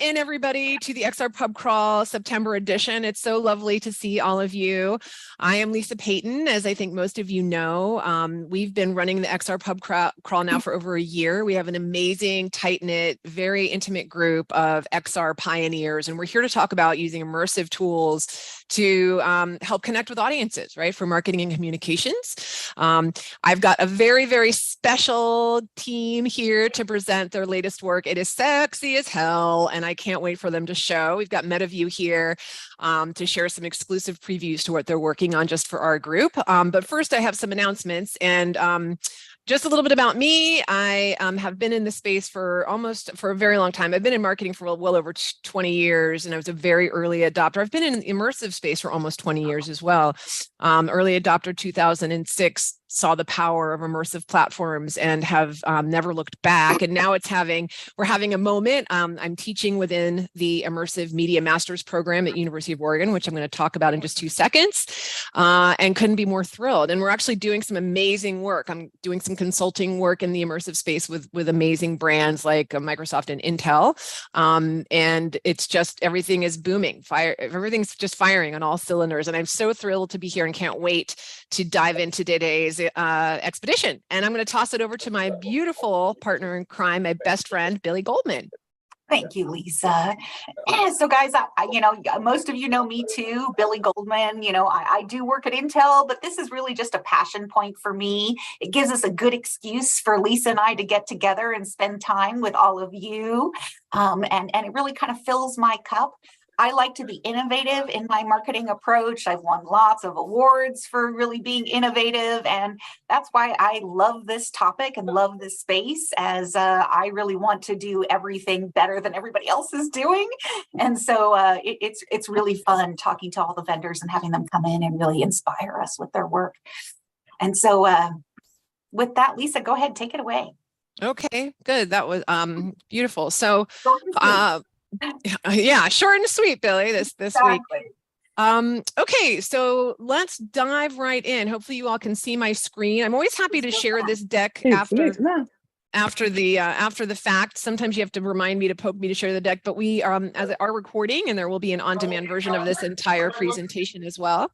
in, everybody, to the XR Pub Crawl September edition. It's so lovely to see all of you. I am Lisa Payton, as I think most of you know. We've been running the XR Pub Crawl now for over a year. We have an amazing, tight-knit, very intimate group of XR pioneers, and we're here to talk about using immersive tools to help connect with audiences, right, for marketing and communications. I've got a very, very special team here to present their latest work. It is sexy as hell, and I can't wait for them to show. We've got MetaViu here to share some exclusive previews to what they're working on just for our group. But first, I have some announcements, and just a little bit about me. I have been in this space for a very long time. I've been in marketing for well over 20 years, and I was a very early adopter. I've been in the immersive space for almost 20 years as well. Early adopter 2006, saw the power of immersive platforms and have never looked back. And now we're having a moment. I'm teaching within the Immersive Media Master's program at University of Oregon, which I'm going to talk about in just 2 seconds, and couldn't be more thrilled. And we're actually doing some amazing work. I'm doing some consulting work in the immersive space with amazing brands like Microsoft and Intel. And it's just, everything is booming. Everything's just firing on all cylinders. And I'm so thrilled to be here and can't wait to dive into today's expedition. And I'm going to toss it over to my beautiful partner in crime, my best friend, Billie Goldman. Thank you, Lisa. So guys, most of you know me too, Billie Goldman. I do work at Intel, but this is really just a passion point for me. It gives us a good excuse for Lisa and I to get together and spend time with all of you. And it really kind of fills my cup. I like to be innovative in my marketing approach. I've won lots of awards for really being innovative. And that's why I love this topic and love this space, as I really want to do everything better than everybody else is doing. And so it's really fun talking to all the vendors and having them come in and really inspire us with their work. And so with that, Lisa, go ahead, take it away. Okay, good. That was beautiful. So yeah, short and sweet, Billie, this week. Okay, so let's dive right in. Hopefully you all can see my screen. I'm always happy to share this deck after the fact. Sometimes you have to remind me to poke me to share the deck, but we are recording, and there will be an on-demand version of this entire presentation as well.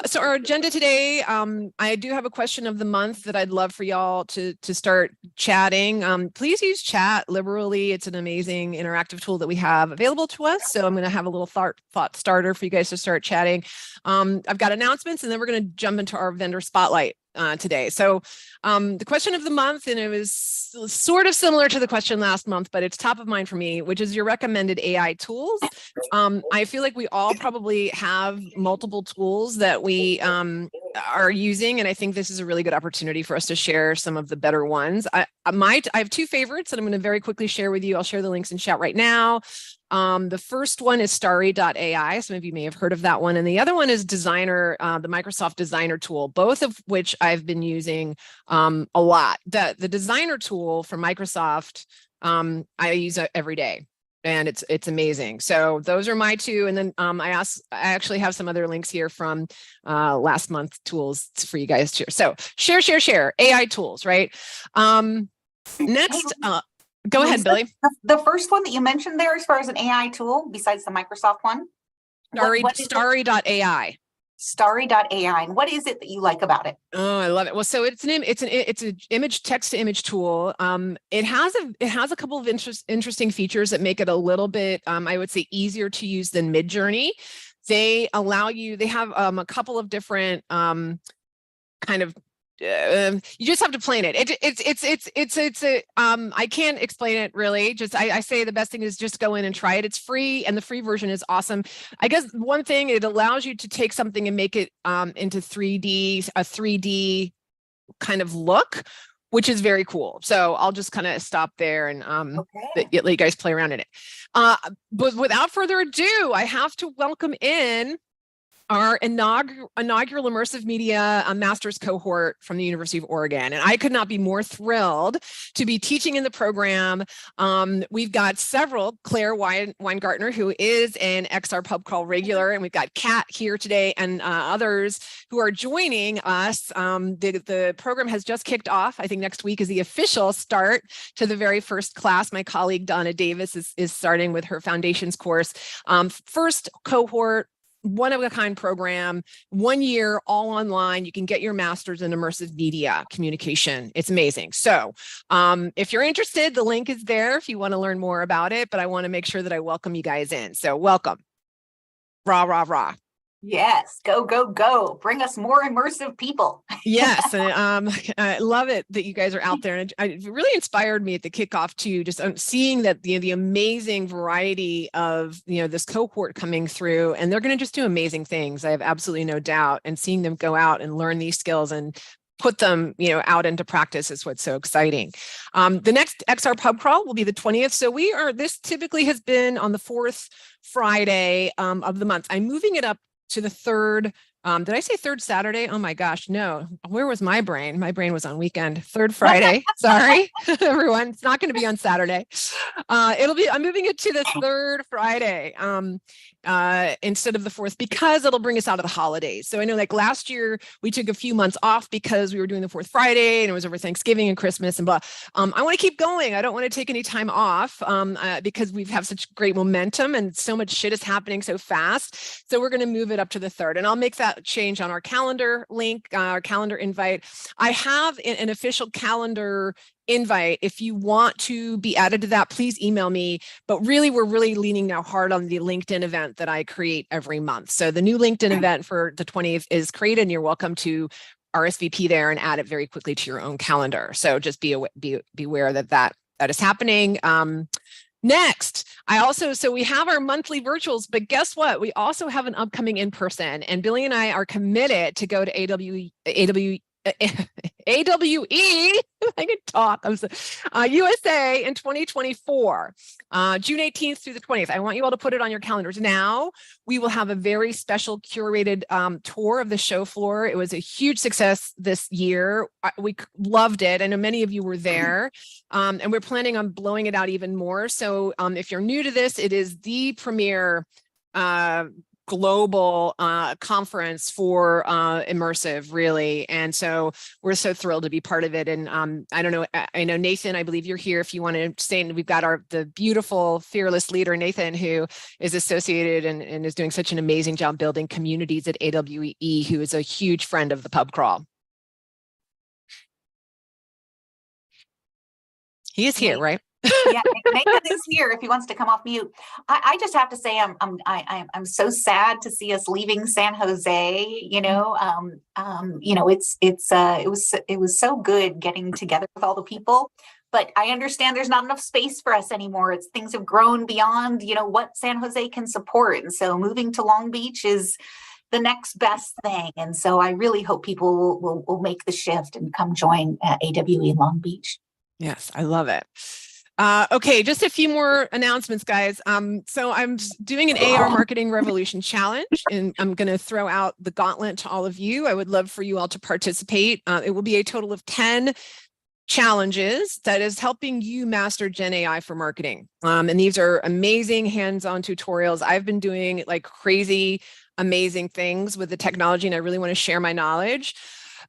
So our agenda today, I do have a question of the month that I'd love for y'all to start chatting. Please use chat liberally. It's an amazing interactive tool that we have available to us. So I'm going to have a little thought starter for you guys to start chatting. I've got announcements, and then we're going to jump into our vendor spotlight today. So the question of the month, and it was sort of similar to the question last month, but it's top of mind for me, which is your recommended AI tools. I feel like we all probably have multiple tools that we are using, and I think this is a really good opportunity for us to share some of the better ones. I have 2 favorites that I'm going to very quickly share with you. I'll share the links in chat right now. The first one is Starry.ai. Some of you may have heard of that one. And the other one is Designer, the Microsoft Designer tool, both of which I've been using a lot. The Designer tool from Microsoft, I use it every day, and it's amazing. So those are my 2. And then I actually have some other links here from last month tools for you guys to share. So share AI tools, right? Next, go ahead, Billie. The first one that you mentioned there, as far as an AI tool, besides the Microsoft one? Starry.ai. Starry.ai. And what is it that you like about it? Oh, I love it. Well, so it's an image text to image tool. It has a couple of interesting features that make it a little bit, I would say, easier to use than Midjourney. They have a couple of different kind of you just have to plan it. I can't explain it really. Just I say the best thing is just go in and try it. It's free, and the free version is awesome. I guess one thing, it allows you to take something and make it into 3D, a 3D kind of look, which is very cool. So I'll just kind of stop there and let you guys play around in it. But without further ado, I have to welcome in our inaugural immersive media master's cohort from the University of Oregon. And I could not be more thrilled to be teaching in the program. We've got several, Claire Weingartner, who is an XR Pub Crawl regular, and we've got Kat here today and others who are joining us. The program has just kicked off. I think next week is the official start to the very first class. My colleague Donna Davis is starting with her foundations course. First cohort, one-of-a-kind program, 1 year, all online. You can get your master's in immersive media communication. It's amazing. So if you're interested, the link is there if you want to learn more about it, but I want to make sure that I welcome you guys in. So welcome. Rah, rah, rah. Yes, go, go, go. Bring us more immersive people. Yes, and I love it that you guys are out there, and it really inspired me at the kickoff too. Just seeing that the amazing variety of this cohort coming through, and they're going to just do amazing things. I have absolutely no doubt. And seeing them go out and learn these skills and put them out into practice is what's so exciting. The next XR Pub Crawl will be the 20th. So this typically has been on the 4th Friday of the month. I'm moving it up to the 3rd. Did I say 3rd Saturday? Oh my gosh, no. Where was my brain? My brain was on weekend. 3rd Friday. Sorry, everyone. It's not going to be on Saturday. I'm moving it to the 3rd Friday instead of the 4th, because it'll bring us out of the holidays. So I know, like last year, we took a few months off because we were doing the 4th Friday and it was over Thanksgiving and Christmas and blah. I want to keep going. I don't want to take any time off because we've have such great momentum and so much shit is happening so fast. So we're going to move it up to the 3rd, and I'll make that change on our calendar link, our calendar invite. I have an official calendar invite. If you want to be added to that, please email me. But really, we're really leaning now hard on the LinkedIn event that I create every month. So the new LinkedIn event for the 20th is created, and you're welcome to RSVP there and add it very quickly to your own calendar. So just be aware that is happening. Next, so we have our monthly virtuals, but guess what? We also have an upcoming in-person, and Billie and I are committed to go to AWE, I can talk, USA in 2024, June 18th through the 20th. I want you all to put it on your calendars now. We will have a very special curated tour of the show floor. It was a huge success this year. We loved it. I know many of you were there, and we're planning on blowing it out even more. So if you're new to this, it is the premier global conference for immersive, really. And so we're so thrilled to be part of it. And I don't know, I know Nathan, I believe you're here if you want to stay. And we've got the beautiful fearless leader, Nathan, who is associated and is doing such an amazing job building communities at AWE, who is a huge friend of the pub crawl. He is here, right? Yeah, Nathan is here if he wants to come off mute. I just have to say I'm so sad to see us leaving San Jose. It was so good getting together with all the people, but I understand there's not enough space for us anymore. Things have grown beyond what San Jose can support, and so moving to Long Beach is the next best thing. And so I really hope people will make the shift and come join AWE in Long Beach. Yes, I love it. Okay, just a few more announcements, guys. So I'm doing an AR Marketing Revolution Challenge, and I'm going to throw out the gauntlet to all of you. I would love for you all to participate. It will be a total of 10 challenges that is helping you master Gen AI for marketing. And these are amazing hands-on tutorials. I've been doing like crazy, amazing things with the technology, and I really want to share my knowledge.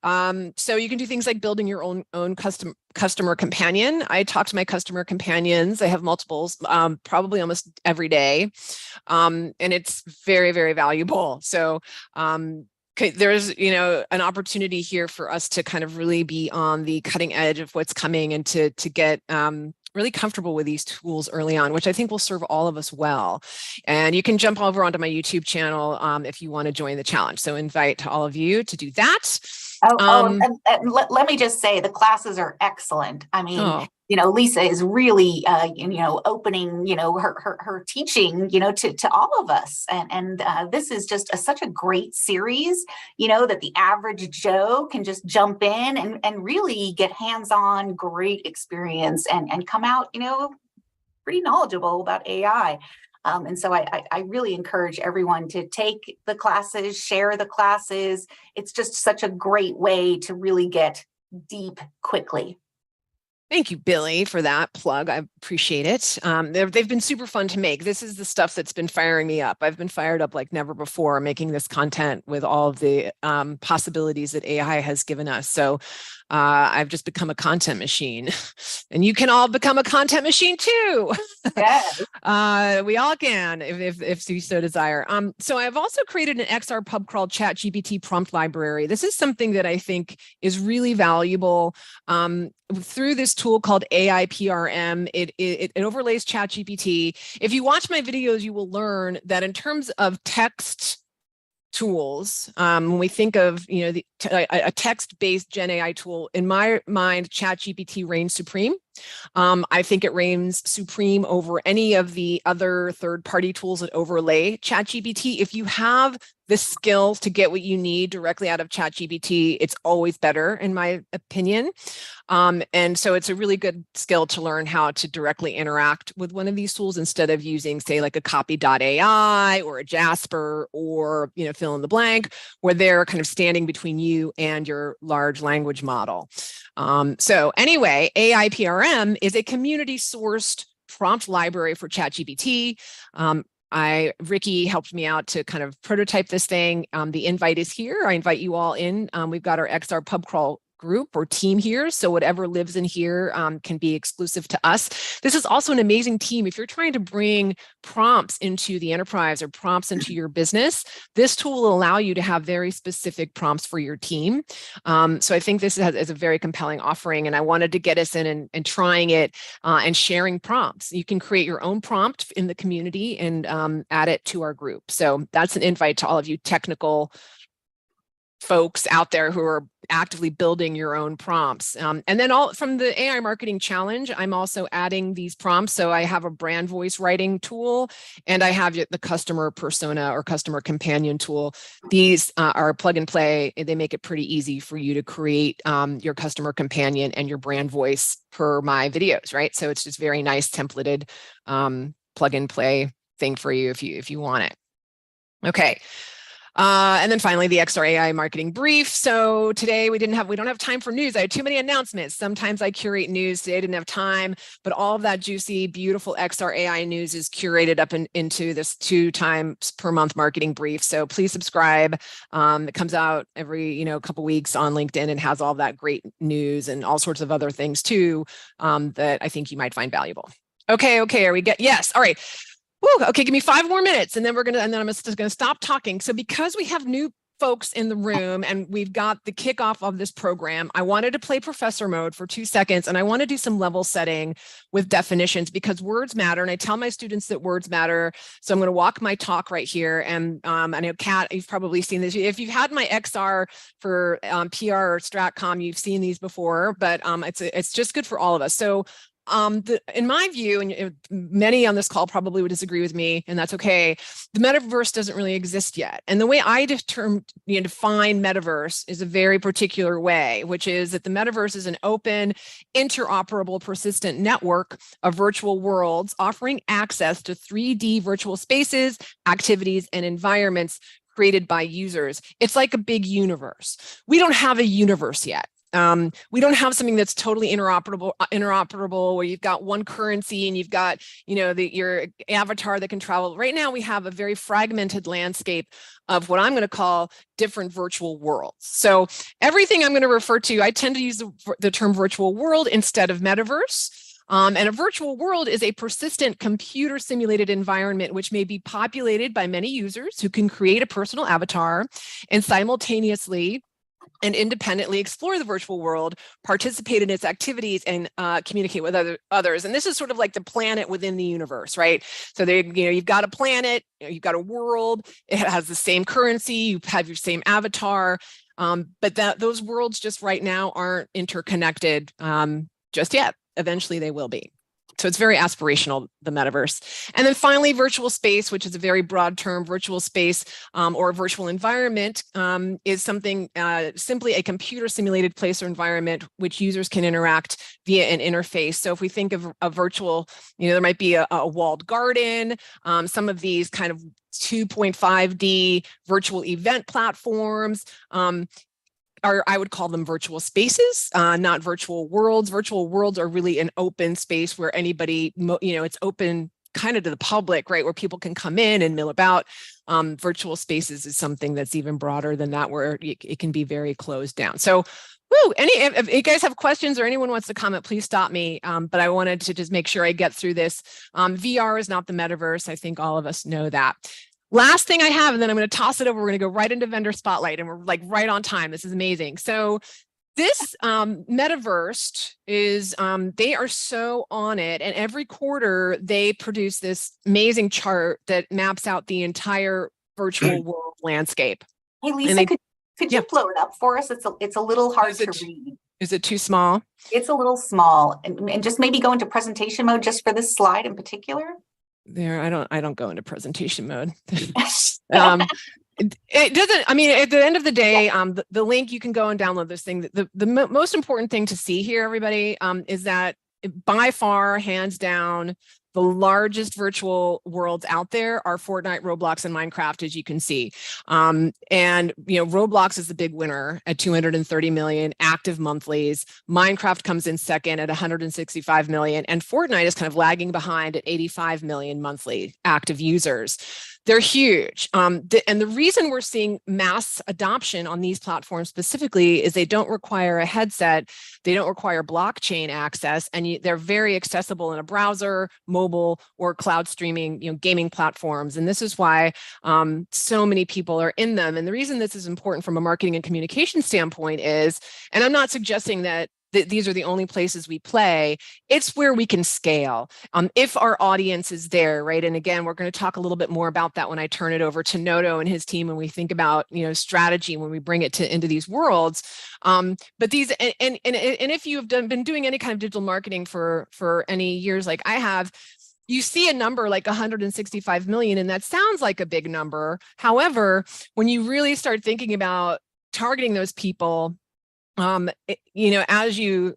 So you can do things like building your own customer companion. I talk to my customer companions. I have multiples, probably almost every day. And it's very, very valuable. So there's, an opportunity here for us to kind of really be on the cutting edge of what's coming and to get really comfortable with these tools early on, which I think will serve all of us well. And you can jump over onto my YouTube channel if you want to join the challenge. So invite to all of you to do that. Let me just say the classes are excellent. I mean, Lisa is really, opening, her teaching, to all of us. And this is just such a great series, that the average Joe can just jump in and really get hands-on, great experience and come out, pretty knowledgeable about AI. And so I really encourage everyone to take the classes, share the classes. It's just such a great way to really get deep quickly. Thank you, Billie, for that plug. I appreciate it. They've been super fun to make. This is the stuff that's been firing me up. I've been fired up like never before making this content with all of the possibilities that AI has given us. So I've just become a content machine, and you can all become a content machine too. Yes. We all can if you so desire. So I've also created an XR pub crawled ChatGPT prompt library. This is something that I think is really valuable. Through this tool called AIPRM, it overlays ChatGPT. If you watch my videos, you will learn that in terms of text tools, when we think of a text-based Gen AI tool, in my mind, ChatGPT reigns supreme. I think it reigns supreme over any of the other third-party tools that overlay ChatGPT. If you have the skills to get what you need directly out of ChatGPT, it's always better, in my opinion. And so it's a really good skill to learn how to directly interact with one of these tools instead of using, say, like a copy.ai or a Jasper or, fill in the blank, where they're kind of standing between you and your large language model. So anyway, AIPRM is a community-sourced prompt library for ChatGPT. Ricky helped me out to kind of prototype this thing. The invite is here. I invite you all in. We've got our XR pub crawl group or team here. So whatever lives in here can be exclusive to us. This is also an amazing team. If you're trying to bring prompts into the enterprise or prompts into your business, this tool will allow you to have very specific prompts for your team. So I think this is a very compelling offering, and I wanted to get us in and trying it and sharing prompts. You can create your own prompt in the community and add it to our group. So that's an invite to all of you technical folks out there who are actively building your own prompts. And then from the AI Marketing Challenge, I'm also adding these prompts. So I have a brand voice writing tool, and I have the customer persona or customer companion tool. These are plug and play. They make it pretty easy for you to create your customer companion and your brand voice per my videos, right? So it's just very nice templated plug and play thing for you if you want it. Okay. And then finally, the XR AI marketing brief. So today we don't have time for news. I had too many announcements. Sometimes I curate news. Today I didn't have time, but all of that juicy, beautiful XR AI news is curated up into this 2 times per month marketing brief. So please subscribe. It comes out every couple weeks on LinkedIn and has all that great news and all sorts of other things too that I think you might find valuable. Okay. Yes. All right. Woo, okay, give me 5 more minutes, and then I'm just gonna stop talking. So because we have new folks in the room and we've got the kickoff of this program, I wanted to play professor mode for 2 seconds, and I want to do some level setting with definitions because words matter, and I tell my students that words matter. So I'm going to walk my talk right here, and I know Kat, you've probably seen this. If you've had my XR for PR or Stratcom, you've seen these before, but it's just good for all of us. So in my view, and many on this call probably would disagree with me, and that's okay, the metaverse doesn't really exist yet. And the way I define metaverse is a very particular way, which is that the metaverse is an open, interoperable, persistent network of virtual worlds offering access to 3D virtual spaces, activities, and environments created by users. It's like a big universe. We don't have a universe yet. We don't have something that's totally interoperable where you've got one currency and you've got, your avatar that can travel. Right now, we have a very fragmented landscape of what I'm going to call different virtual worlds. So everything I'm going to refer to, I tend to use the term virtual world instead of metaverse. And a virtual world is a persistent computer simulated environment which may be populated by many users who can create a personal avatar and simultaneously and independently explore the virtual world, participate in its activities, and communicate with others. And this is sort of like the planet within the universe, right? So you've got a planet, you've got a world, it has the same currency, you have your same avatar, but those worlds just right now aren't interconnected just yet. Eventually they will be. So it's very aspirational, the metaverse. And then finally, virtual space, which is a very broad term. Virtual space or virtual environment is something simply a computer simulated place or environment which users can interact via an interface. So if we think of a virtual, there might be a walled garden, some of these kind of 2.5D virtual event platforms. I would call them virtual spaces, not virtual worlds. Virtual worlds are really an open space where anybody, it's open kind of to the public, right? Where people can come in and mill about. Virtual spaces is something that's even broader than that, where it can be very closed down. So, if you guys have questions or anyone wants to comment, please stop me. But I wanted to just make sure I get through this. VR is not the metaverse. I think all of us know that. Last thing I have, and then I'm going to toss it over. We're going to go right into vendor spotlight, and we're like right on time. This is amazing. So this metaverse is, they are so on it, and every quarter they produce this amazing chart that maps out the entire virtual world landscape. Hey, Lisa, could you blow it up for us? It's a little hard to read. Is it too small? It's a little small, and just maybe go into presentation mode just for this slide in particular. There, I don't go into presentation mode. It doesn't, I mean, at the end of the day, the link, you can go and download this thing. The most important thing to see here, everybody, is that by far, hands down, the largest virtual worlds out there are Fortnite, Roblox, and Minecraft, as you can see. And, Roblox is the big winner at 230 million active monthlies. Minecraft comes in second at 165 million. And Fortnite is kind of lagging behind at 85 million monthly active users. They're huge. And the reason we're seeing mass adoption on these platforms specifically is they don't require a headset, they don't require blockchain access, and they're very accessible in a browser, mobile, or cloud streaming, gaming platforms. And this is why so many people are in them. And the reason this is important from a marketing and communication standpoint is, and I'm not suggesting that these are the only places we play, it's where we can scale if our audience is there, right? And again, we're going to talk a little bit more about that when I turn it over to Noto and his team when we think about strategy when we bring it into these worlds. But these and if you've been doing any kind of digital marketing for any years like I have, you see a number like 165 million, and that sounds like a big number. However, when you really start thinking about targeting those people, as you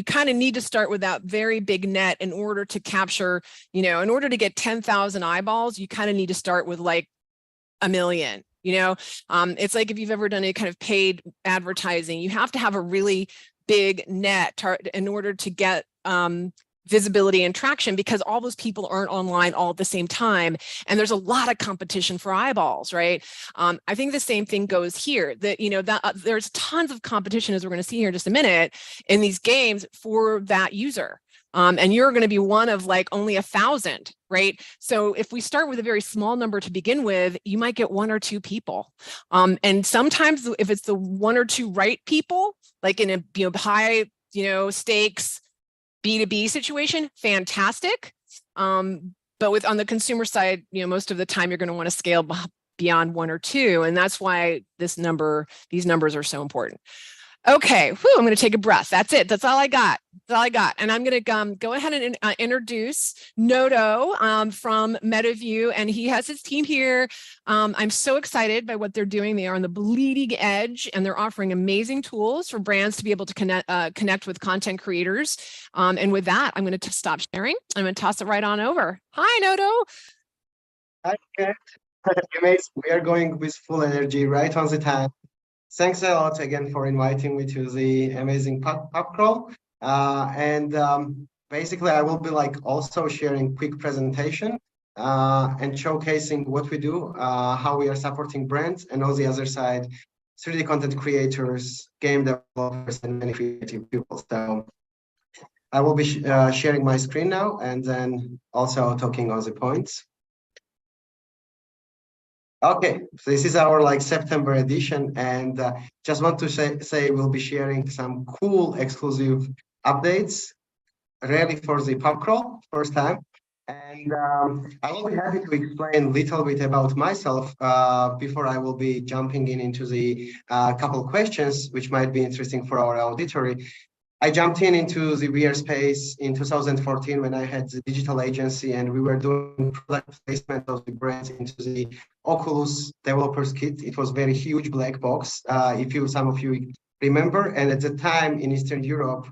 kind of need to start with that very big net in order to capture, in order to get 10,000 eyeballs, you kind of need to start with like 1 million. It's like if you've ever done any kind of paid advertising, you have to have a really big net in order to get visibility and traction, because all those people aren't online all at the same time. And there's a lot of competition for eyeballs, right? I think the same thing goes here, that, there's tons of competition, as we're going to see here in just a minute, in these games for that user. And you're going to be one of like only 1,000, right? So if we start with a very small number to begin with, you might get 1 or 2 people. And sometimes if it's the 1 or 2 right people, like in a high, stakes, B2B situation, fantastic. But on the consumer side, most of the time you're going to want to scale beyond 1 or 2. And that's why these numbers are so important. Okay, I'm going to take a breath. That's it. That's all I got. And I'm going to go ahead and introduce Noto from MetaViu, and he has his team here. I'm so excited by what they're doing. They are on the bleeding edge, and they're offering amazing tools for brands to be able to connect with content creators. And with that, I'm going to stop sharing. I'm going to toss it right on over. Hi, Noto. Hi, Kat. We are going with full energy right on the time. Thanks a lot again for inviting me to the amazing pub crawl. Basically, I will be also sharing quick presentation and showcasing what we do, how we are supporting brands, and on the other side, 3D content creators, game developers, and many creative people. So I will be sharing my screen now and then also talking on the points. Okay, so this is our September edition, and just want to say we'll be sharing some cool exclusive updates, really for the pub crawl, first time. And I will be happy to explain a little bit about myself before I will be jumping into the couple questions which might be interesting for our auditory. I jumped into the VR space in 2014 when I had the digital agency, and we were doing product placement of the brands into the Oculus developers kit. It was very huge black box, if some of you remember. And at the time in Eastern Europe,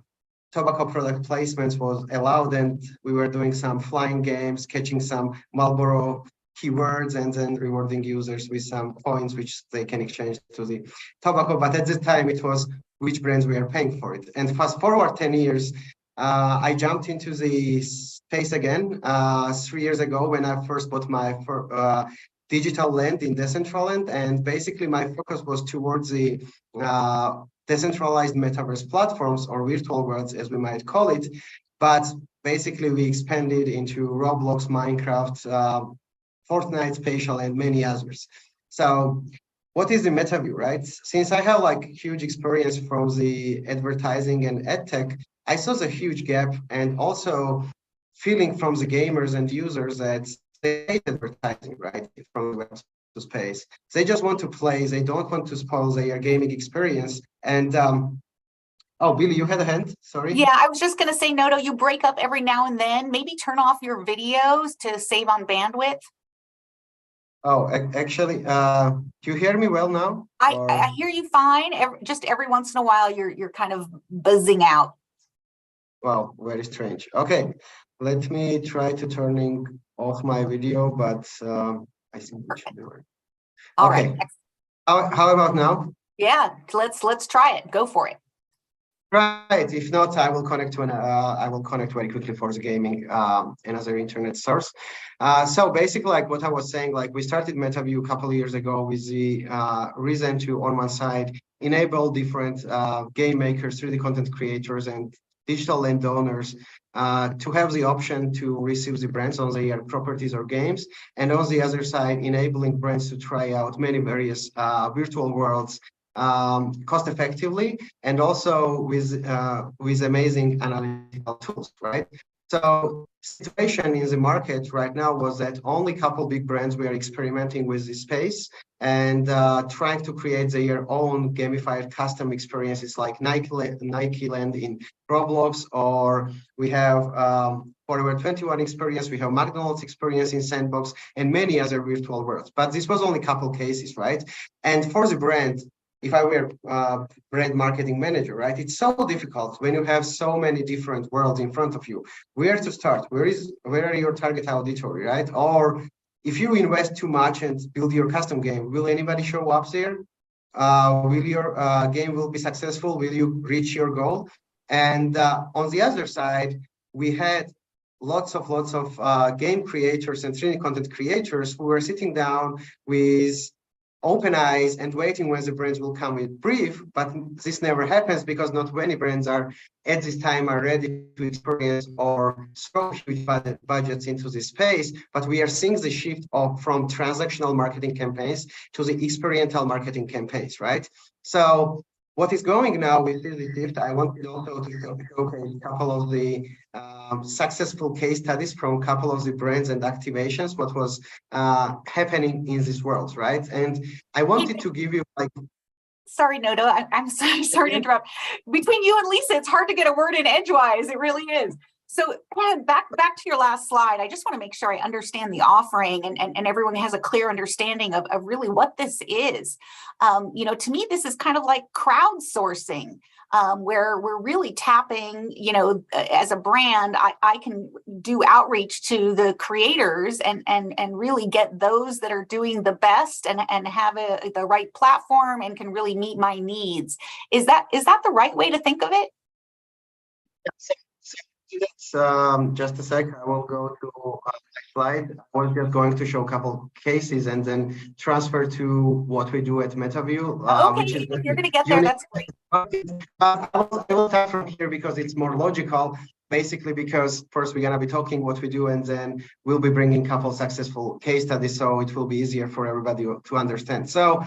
tobacco product placements was allowed, and we were doing some flying games, catching some Marlboro keywords, and then rewarding users with some coins which they can exchange to the tobacco. But at the time, it was which brands we are paying for it. And fast forward 10 years, I jumped into the space again 3 years ago when I first bought my digital land in Decentraland. And basically my focus was towards the decentralized metaverse platforms, or virtual worlds as we might call it. But basically we expanded into Roblox, Minecraft, Fortnite, Spatial, and many others. So what is the MetaViu, right? Since I have like huge experience from the advertising and ed tech, I saw the huge gap, and also feeling from the gamers and users that they hate advertising, right? From the web to space. They just want to play. They don't want to spoil their gaming experience. And oh, Billy, you had a hand, sorry. Yeah, I was just going to say, Noto, you break up every now and then. Maybe turn off your videos to save on bandwidth. Oh, actually, do you hear me well now? I hear you fine. Just every once in a while, you're kind of buzzing out. Wow, very strange. Okay, let me try to turning off my video, but I think it should be right. All okay. Right. How about now? Yeah, let's try it. Go for it. Right. If not, I will connect very quickly for the gaming another internet source. So basically, like what I was saying, like we started MetaViu a couple of years ago with the reason to, on one side, enable different game makers, 3D content creators, and digital landowners to have the option to receive the brands on their properties or games, and on the other side, enabling brands to try out many various virtual worlds cost effectively, and also with amazing analytical tools, right? So situation in the market right now was that only a couple big brands were experimenting with this space and trying to create their own gamified custom experiences, like Nike Land in Roblox, or we have Forever 21 experience, we have McDonald's experience in Sandbox, and many other virtual worlds. But this was only a couple cases, right? And for the brand, if I were a brand marketing manager, right, it's so difficult when you have so many different worlds in front of you. Where to start? Where are your target auditory, right? Or if you invest too much and build your custom game, will anybody show up there? Will your game will be successful? Will you reach your goal? And on the other side, we had lots of game creators and 3D content creators who were sitting down with open eyes and waiting when the brands will come with brief, but this never happens because not many brands are at this time are ready to experience or throw huge budgets into this space. But we are seeing the shift from transactional marketing campaigns to the experiential marketing campaigns, right? So what is going now with this shift, I wanted also to showcase a couple of the successful case studies from a couple of the brands and activations, what was happening in this world, right? And I wanted to give you like... Sorry, Noto, I'm sorry to interrupt. Between you and Lisa, it's hard to get a word in edgewise. It really is. So back to your last slide, I just want to make sure I understand the offering and everyone has a clear understanding of really what this is. You know, to me, this is kind of like crowdsourcing, where we're really tapping, you know, as a brand, I can do outreach to the creators and really get those that are doing the best and have the right platform and can really meet my needs. Is that the right way to think of it? Just a sec, I will go to next slide. I was just going to show a couple cases and then transfer to what we do at MetaViu. Okay, which is you're going to get there, that's great. I will start from here because it's more logical, basically because first we're going to be talking what we do, and then we'll be bringing a couple successful case studies, so it will be easier for everybody to understand. So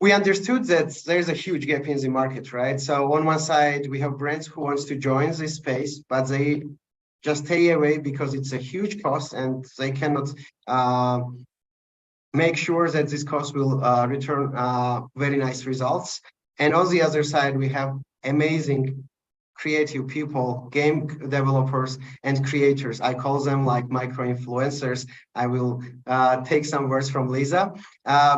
we understood that there's a huge gap in the market, right? So on one side, we have brands who wants to join this space, but they just stay away because it's a huge cost and they cannot make sure that this cost will return very nice results. And on the other side, we have amazing creative people, game developers, and creators. I call them like micro-influencers. I will take some words from Lisa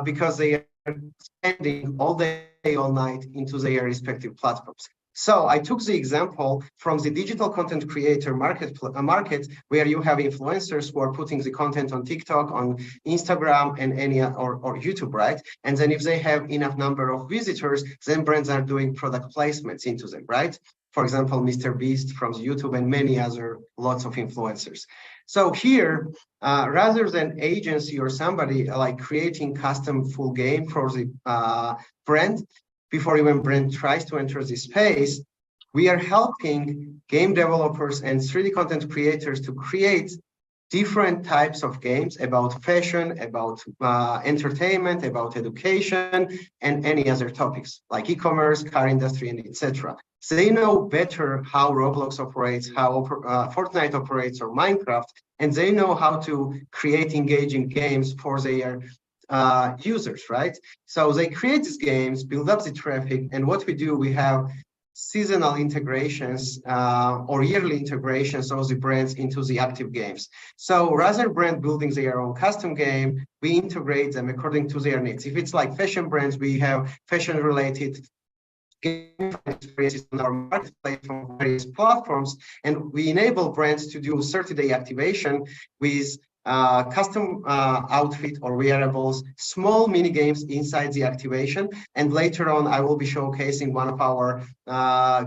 because they are spending all day, all night into their respective platforms. So I took the example from the digital content creator market where you have influencers who are putting the content on TikTok, on Instagram, and any or YouTube, right? And then if they have enough number of visitors, then brands are doing product placements into them, right? For example, Mr. Beast from YouTube and many other lots of influencers. So here, rather than agency or somebody like creating custom full game for the brand, before even brand tries to enter this space, we are helping game developers and 3D content creators to create different types of games about fashion, about entertainment, about education, and any other topics like e-commerce, car industry, and etc. They know better how Roblox operates, how Fortnite operates, or Minecraft, and they know how to create engaging games for their users, right? So they create these games, build up the traffic, and what we do, we have seasonal integrations or yearly integrations of the brands into the active games. So rather brand building their own custom game, we integrate them according to their needs. If it's like fashion brands, we have fashion related game experiences on our marketplace from various platforms, and we enable brands to do 30-day activation with custom outfit or wearables, small mini games inside the activation. And later on, I will be showcasing one of our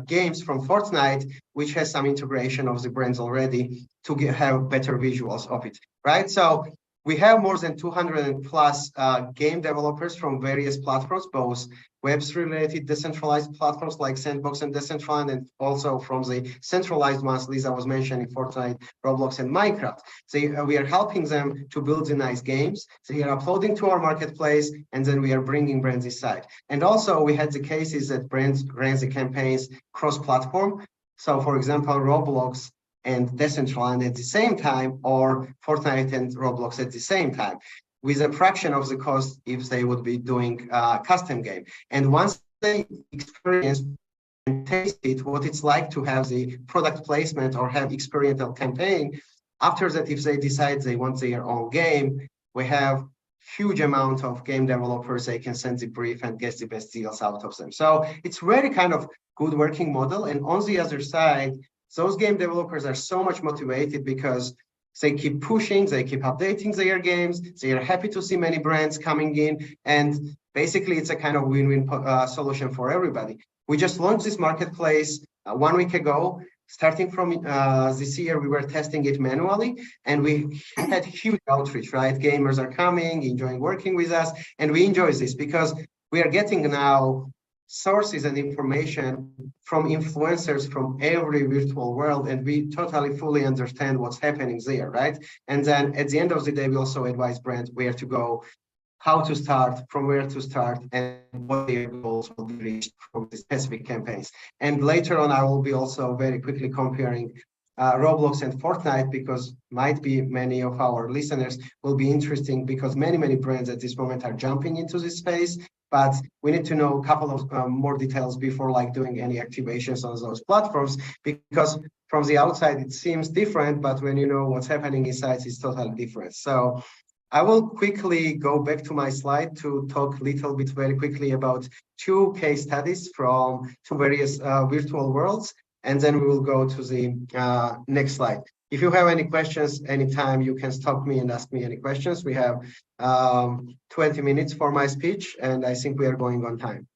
games from Fortnite, which has some integration of the brands already to have better visuals of it, right? So we have more than 200 plus game developers from various platforms, both Web3-related decentralized platforms like Sandbox and Decentraland, and also from the centralized ones Lisa was mentioning, Fortnite, Roblox, and Minecraft. So we are helping them to build the nice games. So they are uploading to our marketplace, and then we are bringing brands inside. And also we had the cases that brands ran the campaigns cross-platform. So for example, Roblox and Decentraland at the same time, or Fortnite and Roblox at the same time, with a fraction of the cost if they would be doing a custom game. And once they experience and taste it, what it's like to have the product placement or have experiential campaign, after that, if they decide they want their own game, we have huge amount of game developers, they can send the brief and get the best deals out of them. So it's very kind of good working model. And on the other side, those game developers are so much motivated because they keep pushing, they keep updating their games, they are happy to see many brands coming in, and basically it's a kind of win-win solution for everybody. We just launched this marketplace 1 week ago. Starting from this year, we were testing it manually, and we had huge outreach, right? Gamers are coming, enjoying working with us, and we enjoy this because we are getting now sources and information from influencers from every virtual world, and we totally fully understand what's happening there, right? And then at the end of the day, we also advise brands where to go, how to start, from where to start, and what their goals will be reached from the specific campaigns. And later on, I will be also very quickly comparing Roblox and Fortnite, because might be many of our listeners will be interesting, because many brands at this moment are jumping into this space. But we need to know a couple of more details before like doing any activations on those platforms, because from the outside it seems different, but when you know what's happening inside, it's totally different. So I will quickly go back to my slide to talk a little bit very quickly about 2 case studies from 2 various virtual worlds, and then we will go to the next slide. If you have any questions anytime, you can stop me and ask me any questions. We have 20 minutes for my speech, and I think we are going on time.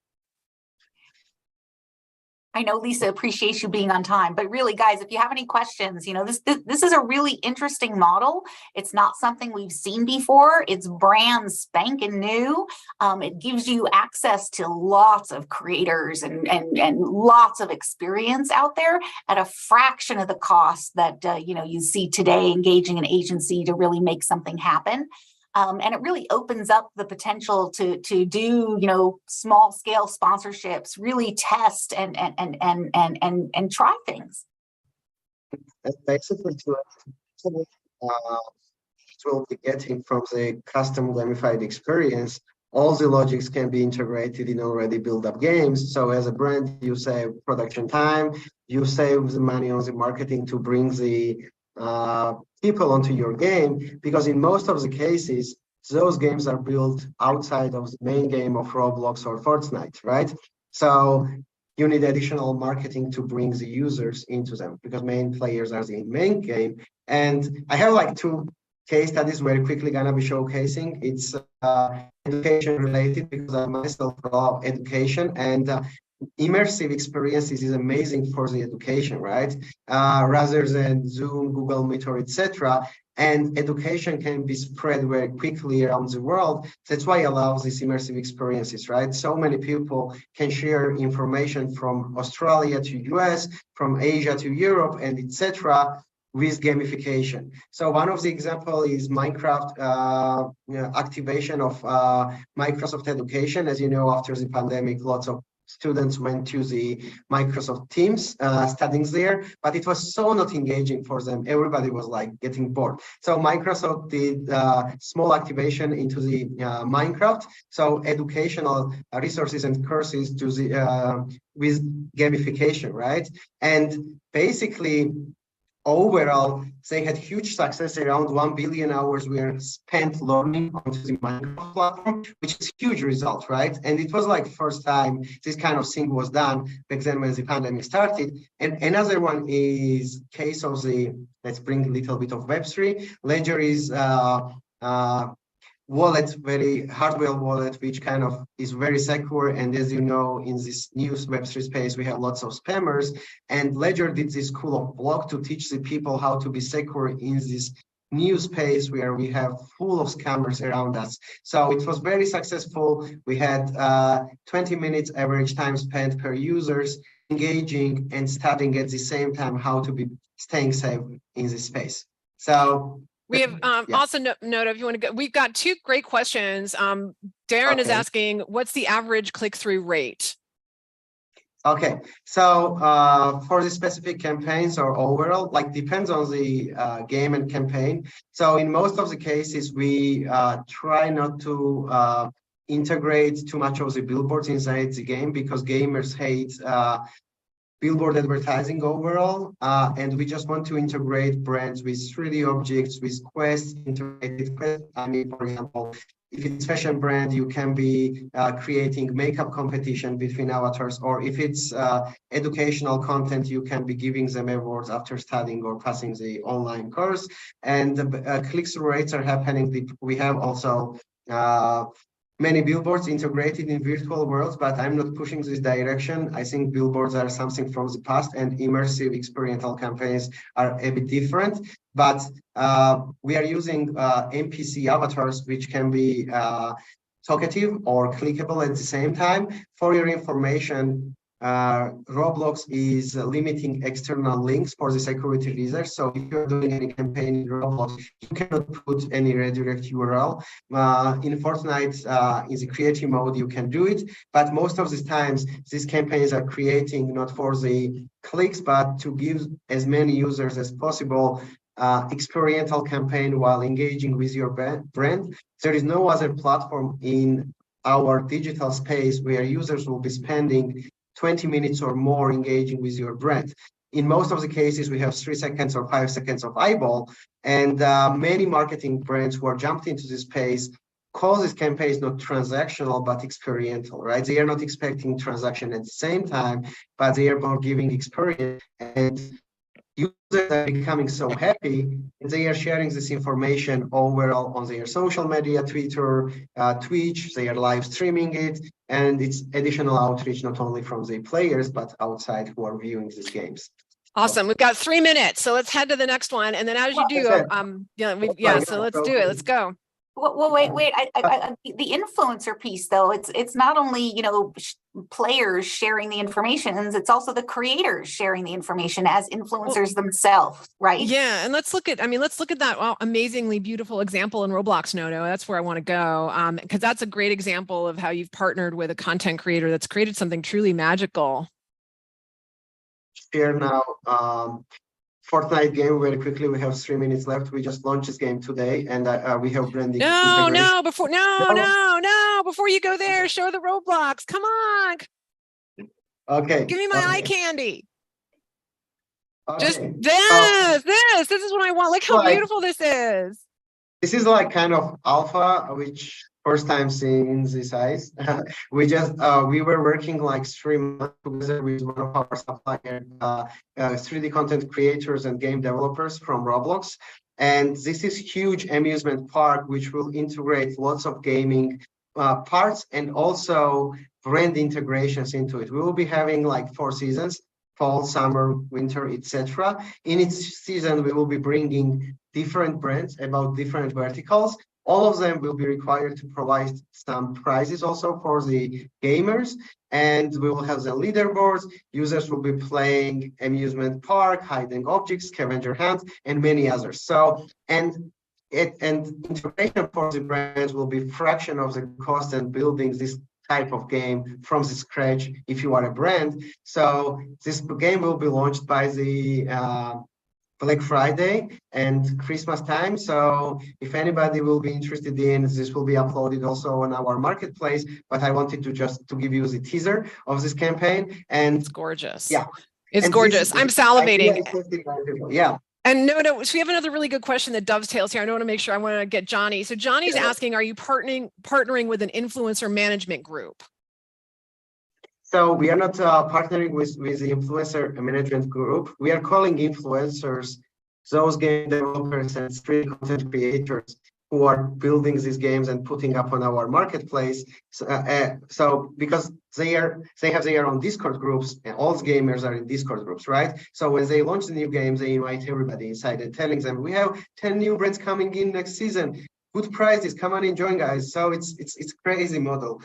I know, Lisa, appreciates you being on time, but really, guys, if you have any questions, you know, this is a really interesting model. It's not something we've seen before. It's brand spanking new. It gives you access to lots of creators and lots of experience out there at a fraction of the cost that you know, you see today engaging an agency to really make something happen. And it really opens up the potential to do, you know, small scale sponsorships, really test and try things. And basically, what we'll be getting from the custom gamified experience all the logics can be integrated in already built up games. So as a brand, you save production time, you save the money on the marketing to bring the people onto your game, because in most of the cases, those games are built outside of the main game of Roblox or Fortnite, right? So you need additional marketing to bring the users into them, because main players are the main game. And I have like 2 case studies very quickly gonna be showcasing. It's education related, because I myself love education, and immersive experiences is amazing for the education, right? Rather than Zoom, Google Meet, or etc. And education can be spread very quickly around the world. That's why it allows these immersive experiences, right? So many people can share information from Australia to US, from Asia to Europe, and etc. with gamification. So one of the example is Minecraft activation of Microsoft Education. As you know, after the pandemic, lots of students went to the Microsoft Teams studying there, but it was so not engaging for them. Everybody was like getting bored. So Microsoft did small activation into the Minecraft. So educational resources and courses to the with gamification, right? And basically, overall, they had huge success. Around 1 billion hours were spent learning onto the Minecraft platform, which is a huge result, right? And it was like first time this kind of thing was done back then when the pandemic started. And another one is case of the, let's bring a little bit of Web3. Ledger is wallet, very hardware wallet, which kind of is very secure. And as you know, in this new Web3 space, we have lots of spammers. And Ledger did this school of block to teach the people how to be secure in this new space where we have full of scammers around us. So it was very successful. We had 20 minutes average time spent per users engaging and studying at the same time how to be staying safe in this space. So we have also note if you want to go, we've got 2 great questions. Darren is asking, what's the average click-through rate? Okay, so for the specific campaigns or overall, like depends on the game and campaign. So in most of the cases, we try not to integrate too much of the billboards inside the game, because gamers hate billboard advertising overall, and we just want to integrate brands with 3D objects, with quests, integrated quests. I mean, for example, if it's fashion brand, you can be creating makeup competition between avatars, or if it's educational content, you can be giving them awards after studying or passing the online course. And the click-through rates are happening. We have also many billboards integrated in virtual worlds, but I'm not pushing this direction. I think billboards are something from the past, and immersive experiential campaigns are a bit different. But we are using NPC avatars, which can be talkative or clickable at the same time. For your information, Roblox is limiting external links for the security reasons. So if you're doing any campaign in Roblox, you cannot put any redirect URL. In Fortnite, in the creative mode, you can do it. But most of the times, these campaigns are creating not for the clicks, but to give as many users as possible experiential campaign while engaging with your brand. There is no other platform in our digital space where users will be spending 20 minutes or more engaging with your brand. In most of the cases, we have 3 seconds or 5 seconds of eyeball, and many marketing brands who are jumped into this space call this campaigns not transactional, but experiential, right? They are not expecting transaction at the same time, but they are more giving experience, and users are becoming so happy, and they are sharing this information overall on their social media, Twitter, Twitch. They are live streaming it, and it's additional outreach not only from the players but outside who are viewing these games. Awesome. We've got 3 minutes, so let's head to the next one. And then as you do, so let's do it. Let's go. Well, wait. The influencer piece, though, it's not only, players sharing the information, it's also the creators sharing the information as influencers themselves, right? Yeah, and let's look at that amazingly beautiful example in Roblox, Noto. That's where I want to go, because that's a great example of how you've partnered with a content creator that's created something truly magical. Share now. Fortnite game very quickly. We have 3 minutes left. We just launched this game today, and we have branding. No, before you go there, show the Roblox. Come on. Okay. Give me my eye candy. Okay. Just this is what I want. Look how beautiful this is. This is like kind of alpha, which first time seeing this size. We were working like 3 months together with one of our suppliers, 3D content creators and game developers from Roblox. And this is huge amusement park, which will integrate lots of gaming parts and also brand integrations into it. We will be having like 4 seasons: fall, summer, winter, etc. In each season, we will be bringing different brands about different verticals. All of them will be required to provide some prizes also for the gamers. And we will have the leaderboards. Users will be playing amusement park, hiding objects, scavenger hunt, and many others. So, and integration for the brands will be fraction of the cost and building this type of game from the scratch if you are a brand. So this game will be launched by the Black Friday and Christmas time. So if anybody will be interested in this, will be uploaded also on our marketplace. But I wanted to just to give you the teaser of this campaign. And it's gorgeous. Yeah, it's gorgeous. I'm salivating. Yeah. And no, so we have another really good question that dovetails here. I want to make sure I want to get Johnny. So Johnny's asking, are you partnering with an influencer management group? So we are not partnering with the influencer management group. We are calling influencers those game developers and 3D content creators who are building these games and putting up on our marketplace. So because they have their own Discord groups, and all gamers are in Discord groups, right? So when they launch the new games, they invite everybody inside and telling them, we have 10 new brands coming in next season. Good prizes, come on and join, guys. So it's crazy model,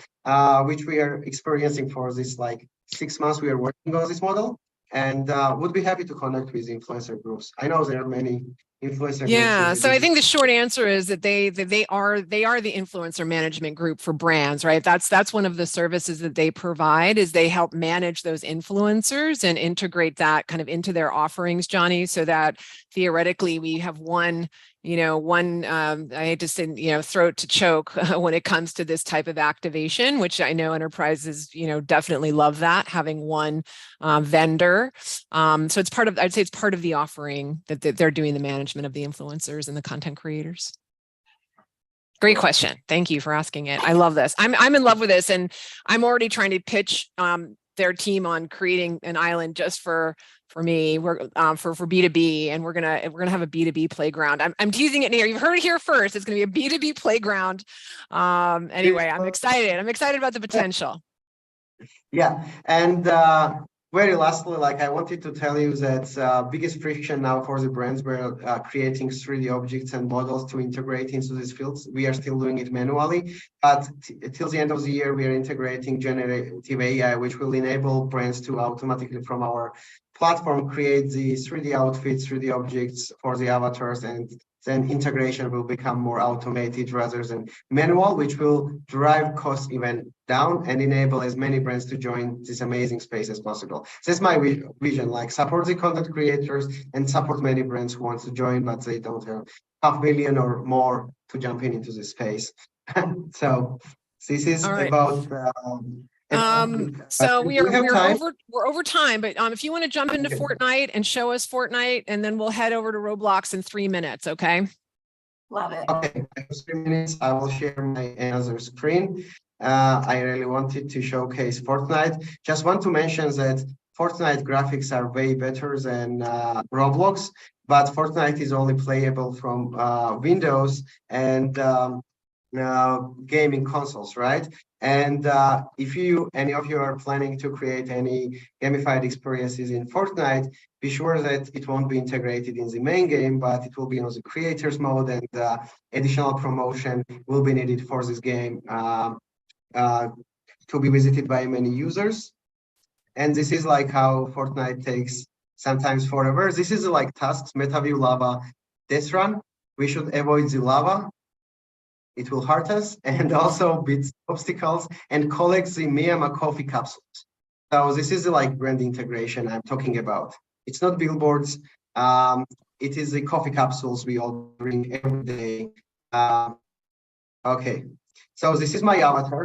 which we are experiencing for this like 6 months. We are working on this model, and would be happy to connect with influencer groups. I know there are many influencer groups. Yeah, so I think the short answer is that they are the influencer management group for brands, right? That's one of the services that they provide, is they help manage those influencers and integrate that kind of into their offerings, Johnny, so that theoretically we have one I hate to say, throat to choke when it comes to this type of activation, which I know enterprises, definitely love that, having one vendor. So it's I'd say it's part of the offering that they're doing the management of the influencers and the content creators. Great question. Thank you for asking it. I love this. I'm in love with this, and I'm already trying to pitch their team on creating an island just for me. We're for B2B, and we're gonna have a B2B playground. I'm teasing it here. You've heard it here first. It's gonna be a B2B playground. Anyway, I'm excited about the potential. Yeah, and very lastly, like I wanted to tell you that biggest friction now for the brands were creating 3D objects and models to integrate into these fields. We are still doing it manually, but till the end of the year, we are integrating generative AI, which will enable brands to automatically from our platform create the 3D outfits, 3D objects for the avatars, and then integration will become more automated rather than manual, which will drive costs even down and enable as many brands to join this amazing space as possible. This is my vision, like support the content creators and support many brands who want to join, but they don't have $500,000 or more to jump into this space. So this is about so we're over time, but if you want to jump into Fortnite and show us Fortnite, and then we'll head over to Roblox in 3 minutes. Okay. Love it. Okay, 3 minutes. I will share my another screen. I really wanted to showcase Fortnite. Just want to mention that Fortnite graphics are way better than Roblox, but Fortnite is only playable from Windows and gaming consoles, right? And if any of you are planning to create any gamified experiences in Fortnite, be sure that it won't be integrated in the main game, but it will be on the creators mode, and additional promotion will be needed for this game to be visited by many users. And this is like how Fortnite takes sometimes forever. This is like tasks, MetaViu lava death run. We should avoid the lava. It will hurt us, and also beat obstacles and collect the Miyama coffee capsules. So this is like brand integration I'm talking about. It's not billboards. It is the coffee capsules we all drink every day. Okay. So this is my avatar.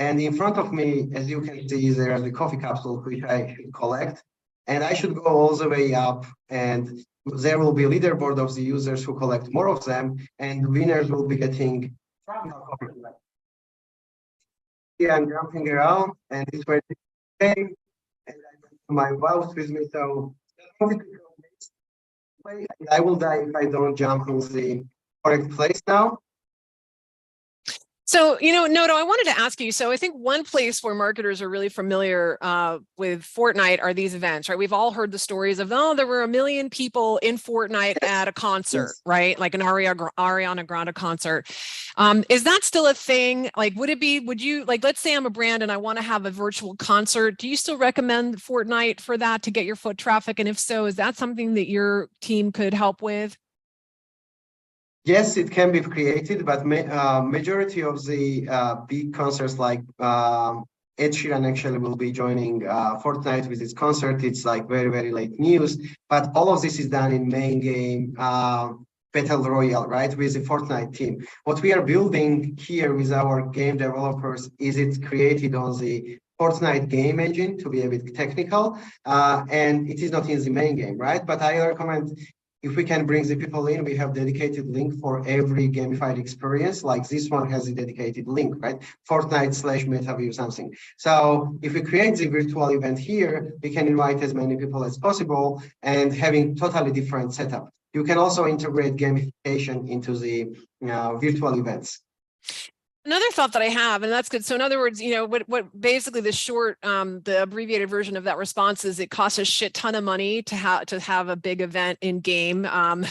And in front of me, as you can see, there are the coffee capsules which I should collect. And I should go all the way up, and there will be a leaderboard of the users who collect more of them, and winners will be getting coffee. Yeah, I'm jumping around, and it's where the game, and I have my mouse with me, so I will die if I don't jump in the correct place now. So, Noto, I wanted to ask you, so I think one place where marketers are really familiar with Fortnite are these events, right? We've all heard the stories of, there were 1 million people in Fortnite at a concert, Yes. right? Like an Ariana Grande concert. Is that still a thing? Like, would you, like, let's say I'm a brand and I want to have a virtual concert. Do you still recommend Fortnite for that to get your foot traffic? And if so, is that something that your team could help with? Yes, it can be created, but majority of the big concerts like Ed Sheeran actually will be joining Fortnite with his concert. It's like very, very late news, but all of this is done in main game Battle Royale, right, with the Fortnite team. What we are building here with our game developers is it's created on the Fortnite game engine, to be a bit technical, and it is not in the main game, right? But I recommend, if we can bring the people in, we have dedicated link for every gamified experience. Like this one has a dedicated link, right? Fortnite/MetaViu something. So if we create the virtual event here, we can invite as many people as possible and having totally different setup. You can also integrate gamification into the virtual events. Another thought that I have, and that's good. So in other words, what basically the short, the abbreviated version of that response is, it costs a shit ton of money to have a big event in game,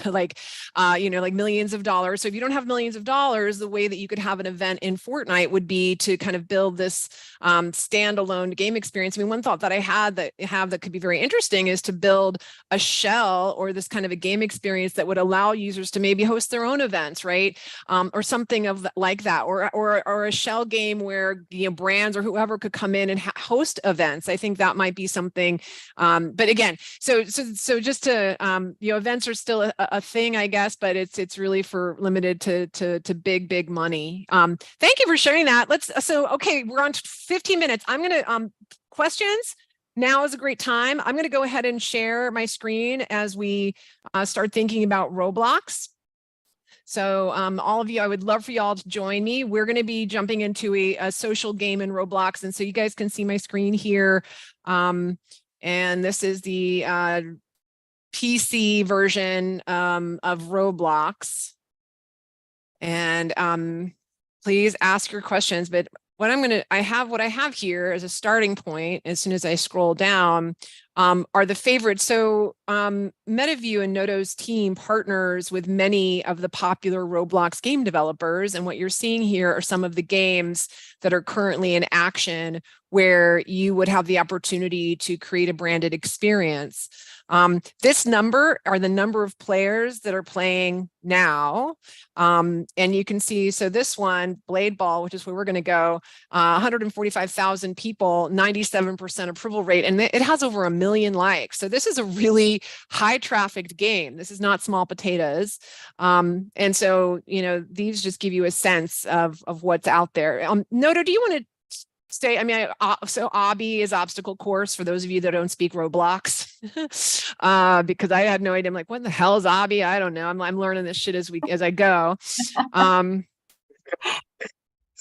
like millions of dollars. So if you don't have millions of dollars, the way that you could have an event in Fortnite would be to kind of build this standalone game experience. I mean, one thought that I had that could be very interesting is to build a shell or this kind of a game experience that would allow users to maybe host their own events, right? Or something like that, or a shell game where brands or whoever could come in and host events. I think that might be something. But again, so just to events are still a thing, I guess, but it's really limited to big money. Thank you for sharing that. Okay, we're on 15 minutes. I'm gonna questions. Now is a great time. I'm going to go ahead and share my screen as we start thinking about Roblox. So all of you, I would love for y'all to join me. We're going to be jumping into a social game in Roblox. And so you guys can see my screen here. And this is the PC version of Roblox. And please ask your questions. But what I have here as a starting point, as soon as I scroll down, are the favorites. So MetaViu and Noto's team partners with many of the popular Roblox game developers. And what you're seeing here are some of the games that are currently in action where you would have the opportunity to create a branded experience. This number are the number of players that are playing now. And you can see, so this one, Blade Ball, which is where we're going to go, 145,000 people, 97% approval rate, and it has over 1 million likes. So this is a really high trafficked game. This is not small potatoes. And so, these just give you a sense of what's out there. Noto, do you want to stay? I mean, so Obby is obstacle course for those of you that don't speak Roblox, because I had no idea. I'm like, what the hell is Obby? I don't know. I'm learning this shit as I go.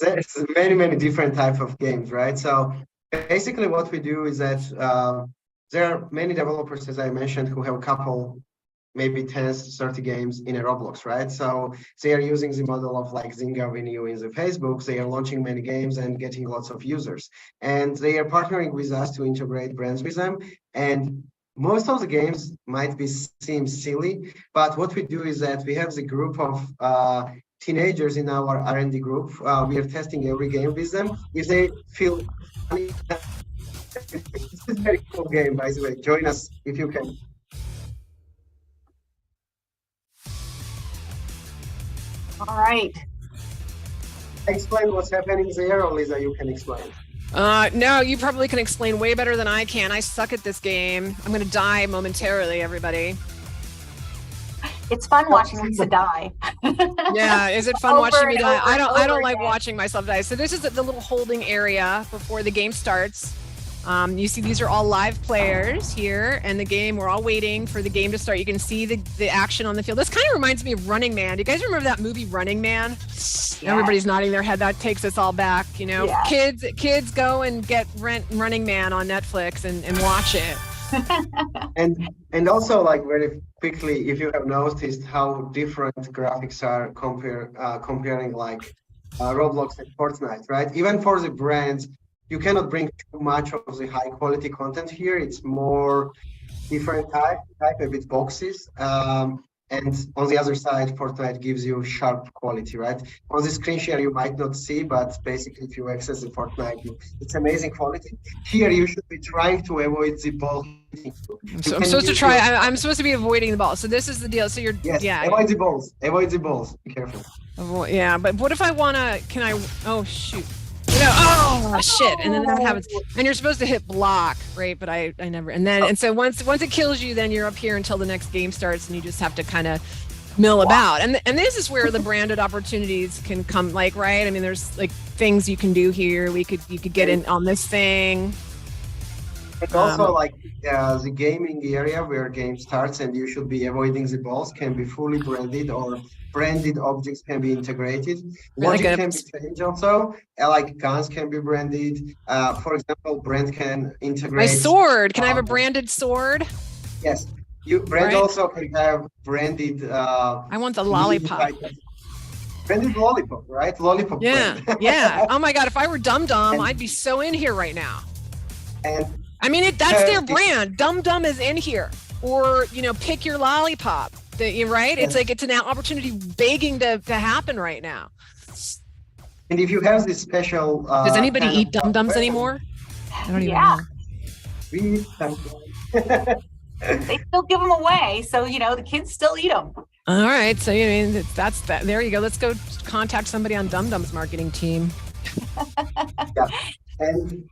There's many different types of games, right? So basically what we do is that there are many developers, as I mentioned, who have a couple, maybe 10, 30 games in a Roblox, right? So they are using the model of like Zynga Venue in the Facebook. They are launching many games and getting lots of users. And they are partnering with us to integrate brands with them. And most of the games might seem silly, but what we do is that we have the group of teenagers in our R&D group. We are testing every game with them. If they feel funny, this is a very cool game, by the way. Join us if you can. All right. Explain what's happening there, or Lisa, you can explain. No, you probably can explain way better than I can. I suck at this game. I'm going to die momentarily, everybody. It's fun watching Lisa die. Yeah, is it fun Over watching me and die? over I and don't over like again. watching myself die. So this is the little holding area before the game starts. You see these are all live players here, and the game, we're all waiting for the game to start. You can see the action on the field. This kind of reminds me of Running Man. Do you guys remember that movie Running Man? Yeah. Everybody's nodding their head. That takes us all back, you know. Yeah. Kids go and get Running Man on Netflix and watch it. And also, like, very quickly, if you have noticed how different graphics are comparing like Roblox and Fortnite, right? Even for the brands, you cannot bring too much of the high quality content here. It's more different type a bit boxes. And on the other side, Fortnite gives you sharp quality, right? On the screen share, you might not see, but basically, if you access the Fortnite, it's amazing quality. Here, you should be trying to avoid the ball hitting you. So I'm supposed to try. I'm supposed to be avoiding the ball. So this is the deal. So you're avoid the balls. Avoid the balls. Be careful. Yeah, but what if I wanna? Can I? Oh shoot. Oh shit! And then that happens, and you're supposed to hit block, right? But I never. And so once it kills you, then you're up here until the next game starts, and you just have to kind of mill about. And this is where the branded opportunities can come. Like, right? I mean, there's like things you can do here. You could get in on this thing. It's also like the gaming area where game starts, and you should be avoiding the balls. Can be fully branded, or branded objects can be integrated. Logic can be changed also. Like guns can be branded. For example, brand can integrate. My sword. Can I have a branded sword? Yes. Brand also can have branded. I want the lollipop. Branded lollipop, right? Lollipop. Yeah, brand. yeah. Oh my God! If I were Dum Dum, I'd be so in here right now. And I mean, that's their brand. Dum Dum is in here, or pick your lollipop. Right? It's like it's an opportunity begging to happen right now. And if you have this special, does anybody eat Dum Dums anymore? I don't even know. We eat Dum Dums. They still give them away, so the kids still eat them. All right, so that's that. There you go. Let's go contact somebody on Dum Dum's marketing team. Yeah, and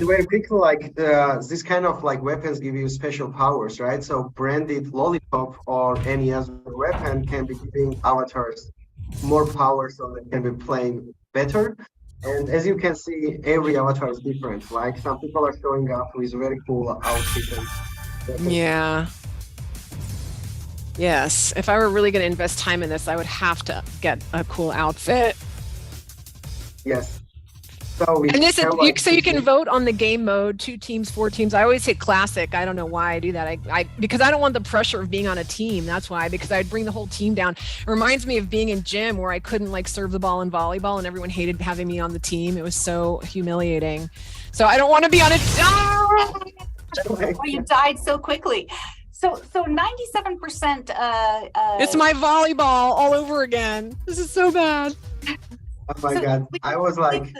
very quickly, like this kind of like weapons give you special powers, right? So branded lollipop or any other weapon can be giving avatars more power, so they can be playing better. And as you can see, every avatar is different. Like some people are showing up with very cool outfits. Yeah. Yes. If I were really going to invest time in this, I would have to get a cool outfit. Yes. So and this is so you can vote on the game mode, 2 teams, 4 teams. I always hit classic. I don't know why I do that. I because I don't want the pressure of being on a team. That's why, because I'd bring the whole team down. It reminds me of being in gym where I couldn't like serve the ball in volleyball and everyone hated having me on the team. It was so humiliating. So I don't want to be on a Well, you died so quickly. So 97%. It's my volleyball all over again. This is so bad. Oh my God! I was like.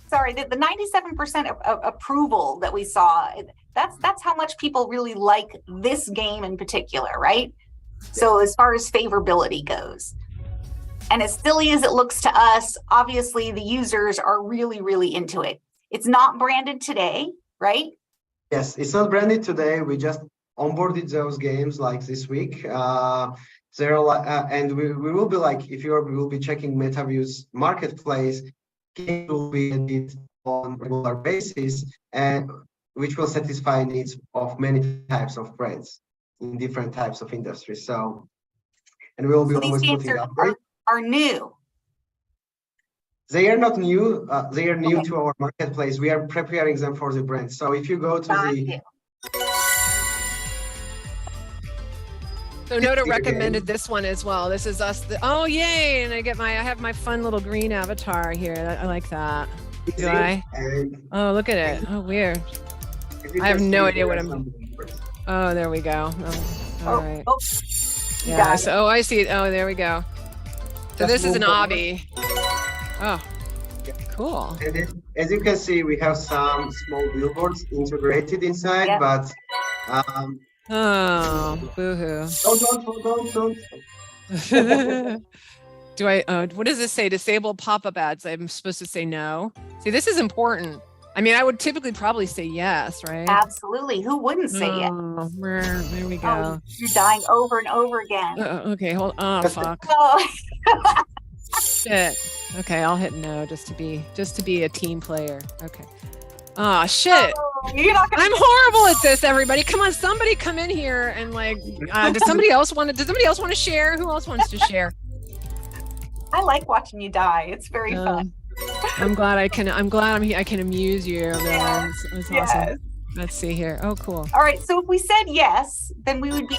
Sorry, the 97% approval that we saw, that's how much people really like this game in particular, right? So as far as favorability goes. And as silly as it looks to us, obviously the users are really, really into it. It's not branded today, right? Yes, it's not branded today. We just onboarded those games like this week. And we will be like, we will be checking MetaViu's marketplace. Game will be added on a regular basis, and which will satisfy needs of many types of brands in different types of industries. So, and we will be always putting up. Are new. They are not new. They are new to our marketplace. We are preparing them for the brand. So if you go to So Noda recommended this one as well. This is us. Oh yay! And I have my fun little green avatar here. I like that. Do I? Oh, look at it. Oh, weird. I have no idea what I'm. Oh, there we go. All right. Yeah. So I see it. Oh, there we go. So this is an obby. Oh, cool. And as you can see, we have some small billboards integrated inside, but. Oh, boo-hoo. Don't. Do I, what does this say? Disable pop-up ads. I'm supposed to say no. See, this is important. I mean, I would typically probably say yes, right? Absolutely. Who wouldn't say yes? There we Oh, go. you're dying over and over again. Okay, hold on. Oh, fuck. Oh. Shit. Okay, I'll hit no just to be a team player. Okay. Oh shit. Oh, you're not gonna I'm horrible at this, everybody. Come on, somebody come in here and like does somebody else want to share? Who else wants to share? I like watching you die. It's very fun. I'm glad I can amuse you. Yeah. That's Yes. awesome. Let's see here. Oh, cool. All right. So if we said yes, then we would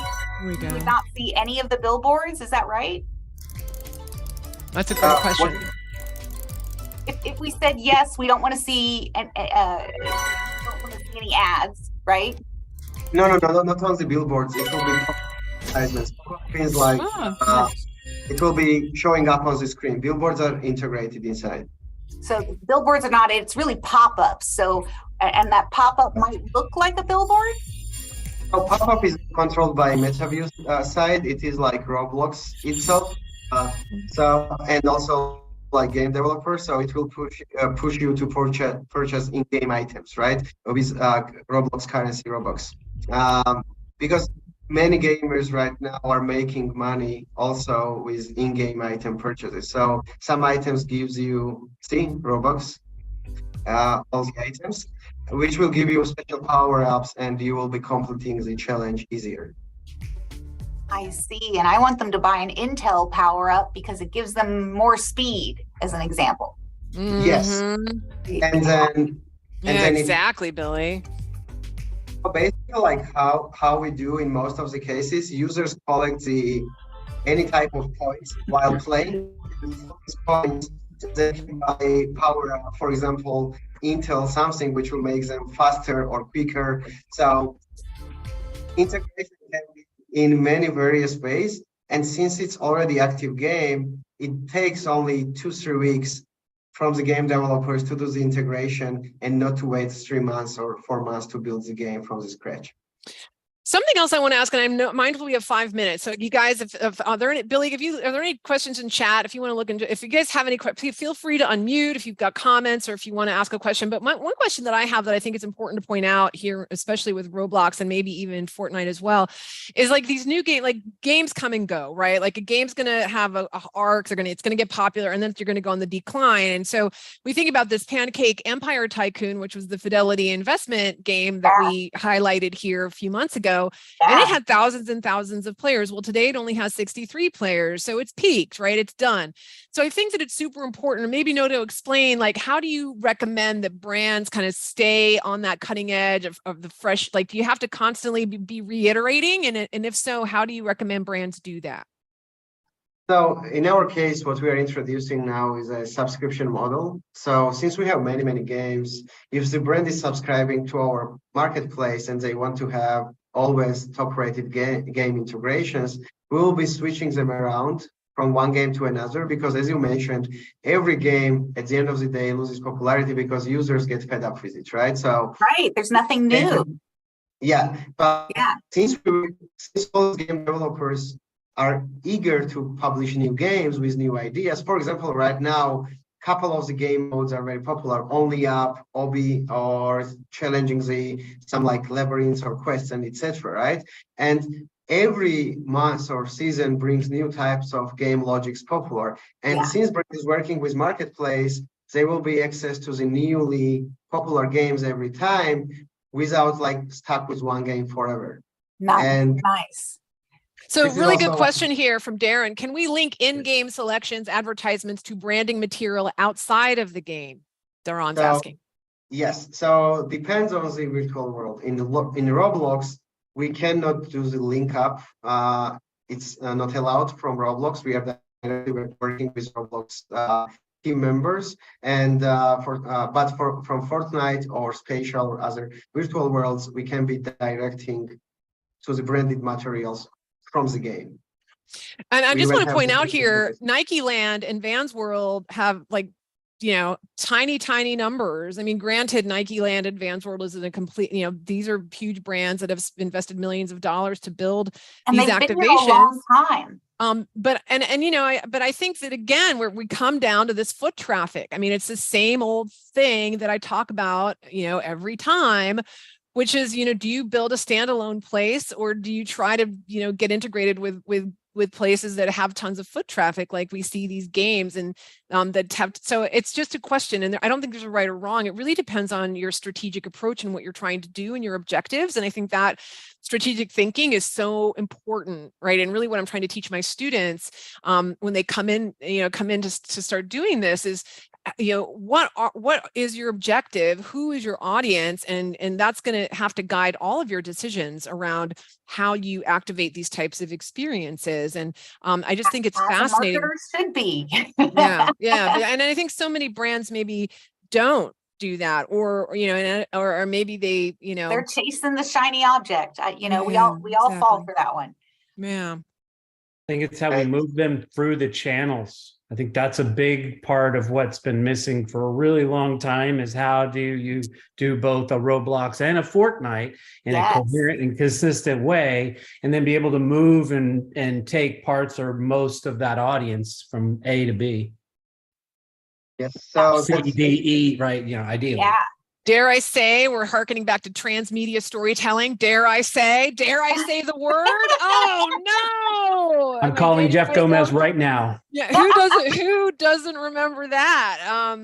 not see any of the billboards. Is that right? That's a good question. If we said yes, we don't want to see any ads, right? No, not on the billboards. It will be advertisements. Things like it will be showing up on the screen. Billboards are integrated inside. So the billboards are not. It's really pop-ups. So and that pop-up might look like a billboard. So pop-up is controlled by MetaViu side. It is like Roblox itself. So and also like game developers, so it will push you to purchase in-game items, right? With Roblox currency, Robux, because many gamers right now are making money also with in-game item purchases. So some items gives you Robux, all the items, which will give you special power-ups, and you will be completing the challenge easier. I see. And I want them to buy an Intel power up because it gives them more speed, as an example. Mm-hmm. Yes. And then exactly, Billy. Basically, like how we do in most of the cases, users collect any type of points while playing. These points they can buy power up, for example, Intel something which will make them faster or quicker. So integration can be in many various ways, and since it's already active game, it takes only 2-3 weeks from the game developers to do the integration and not to wait 3 months or 4 months to build the game from the scratch. Something else I want to ask, and I'm mindful we have 5 minutes. So you guys, are there any, Billy, are there any questions in chat? If you want to look into, if you guys have any questions, feel free to unmute if you've got comments or if you want to ask a question. But one question that I have that I think is important to point out here, especially with Roblox and maybe even Fortnite as well, is like these new games come and go, right? Like a game's going to have a arc, it's going to get popular, and then you're going to go on the decline. And so we think about this Pancake Empire Tycoon, which was the Fidelity investment game that we highlighted here a few months ago. And it had thousands and thousands of players. Well, today it only has 63 players. So it's peaked, right? It's done. So I think that it's super important, or maybe to explain, like, how do you recommend that brands kind of stay on that cutting edge of the fresh, like, do you have to constantly be reiterating? And if so, how do you recommend brands do that? So in our case, what we are introducing now is a subscription model. So since we have many, many games, if the brand is subscribing to our marketplace and they want to have always top-rated game integrations, we will be switching them around from one game to another, because as you mentioned, every game at the end of the day loses popularity because users get fed up with it, right? So there's nothing new. But since all game developers are eager to publish new games with new ideas, for example, right now, couple of the game modes are very popular: Only Up, Obi, or challenging some like labyrinths or quests and etc. Right? And every month or season brings new types of game logics popular. And since brand is working with marketplace, they will be access to the newly popular games every time without like stuck with one game forever. Nice. So really good question here from Darren. Can we link in-game selections, advertisements to branding material outside of the game? Daron's asking. Yes. So depends on the virtual world. In Roblox, we cannot do the link up. It's not allowed from Roblox. We are working with Roblox team members, and from Fortnite or Spatial or other virtual worlds, we can be directing to the branded materials from the game. And I just want to point out here, Nike Land and Vans World have like tiny numbers. I mean, granted, Nike Land, Advance World is in a complete, these are huge brands that have invested millions of dollars to build and these they've activations. been here a long time. But I think that again, where we come down to this foot traffic. I mean, it's the same old thing that I talk about, every time, which is, do you build a standalone place, or do you try to, get integrated with places that have tons of foot traffic, like we see these games and that have, so it's just a question. And I don't think there's a right or wrong. It really depends on your strategic approach and what you're trying to do and your objectives. And I think that strategic thinking is so important, right? And really what I'm trying to teach my students when they come in to start doing this is, what is your objective? Who is your audience? And that's going to have to guide all of your decisions around how you activate these types of experiences. And I just think it's fascinating. Should be. yeah. And I think so many brands maybe don't do that, or maybe they, they're chasing the shiny object. We all exactly. fall for that one. Yeah. I think it's how we move them through the channels. I think that's a big part of what's been missing for a really long time, is how do you do both a Roblox and a Fortnite in a coherent and consistent way, and then be able to move and take parts or most of that audience from A to B. Yes. So C, D, E, right? Ideally. Yeah. Dare I say we're hearkening back to transmedia storytelling? Dare I say the word? Oh no! I'm calling Jeff Gomez right now. Yeah, who doesn't remember that?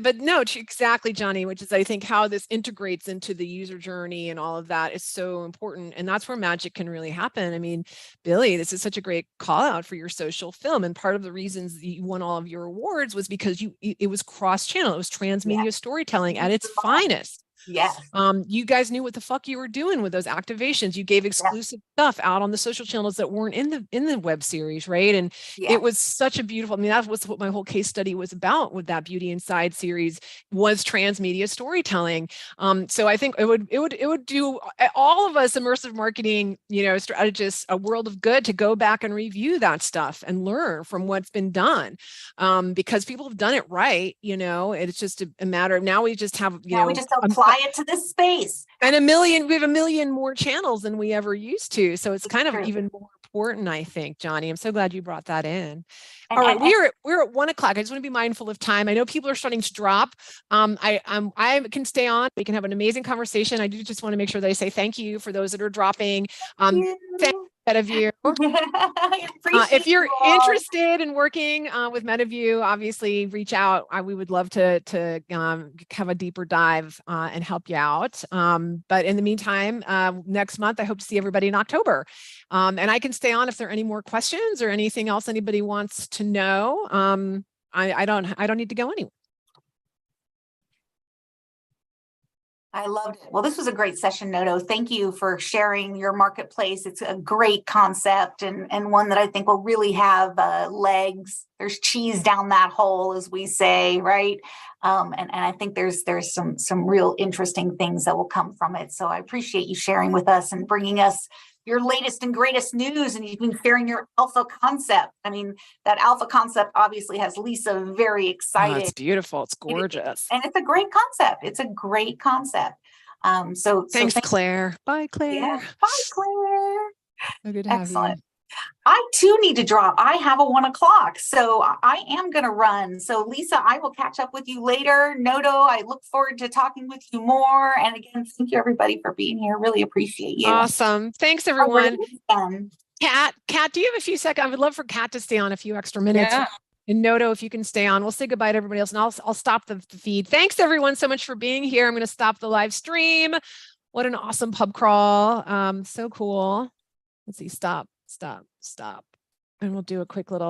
But no, exactly, Johnny, which is I think how this integrates into the user journey and all of that is so important. And that's where magic can really happen. I mean, Billie, this is such a great call out for your social film. And part of the reasons that you won all of your awards was because it was cross-channel. It was transmedia storytelling at its finest. Yes. You guys knew what the fuck you were doing with those activations. You gave exclusive stuff out on the social channels that weren't in the web series, right? And it was such a beautiful, that was what my whole case study was about with that Beauty Inside series, was transmedia storytelling. So I think it would do all of us immersive marketing, strategists a world of good to go back and review that stuff and learn from what's been done. Because people have done it right, it's just a matter of now we just have, we just apply it to this space. And we have a million more channels than we ever used to. So it's kind of even more important, I think, Johnny. I'm so glad you brought that in. All right, we're at 1 o'clock. I just want to be mindful of time. I know people are starting to drop. I can stay on. We can have an amazing conversation. I do just want to make sure that I say thank you for those that are dropping. Thank MetaViu. If you're interested in working with MetaViu, obviously reach out. We would love to have a deeper dive and help you out. But in the meantime, next month, I hope to see everybody in October. And I can stay on if there are any more questions or anything else anybody wants to know. I don't need to go anywhere. I loved it. Well, this was a great session, Noto. Thank you for sharing your marketplace. It's a great concept and one that I think will really have legs. There's cheese down that hole, as we say, right? And I think there's some real interesting things that will come from it. So I appreciate you sharing with us and bringing us your latest and greatest news, and you've been sharing your alpha concept. I mean, that alpha concept obviously has Lisa very excited. Oh, it's beautiful. It's gorgeous. And it's a great concept. It's a great concept. So thanks, Claire. Bye, Claire. Yeah. Bye, Claire. So good to have you. I too need to drop. I have a 1 o'clock, so I am going to run. So Lisa, I will catch up with you later. Noto, I look forward to talking with you more. And again, thank you everybody for being here. Really appreciate you. Awesome. Thanks everyone. Kat, do you have a few seconds? I would love for Kat to stay on a few extra minutes. Yeah. And Noto, if you can stay on, we'll say goodbye to everybody else and I'll stop the feed. Thanks everyone so much for being here. I'm going to stop the live stream. What an awesome pub crawl. So cool. Let's see. Stop. And we'll do a quick little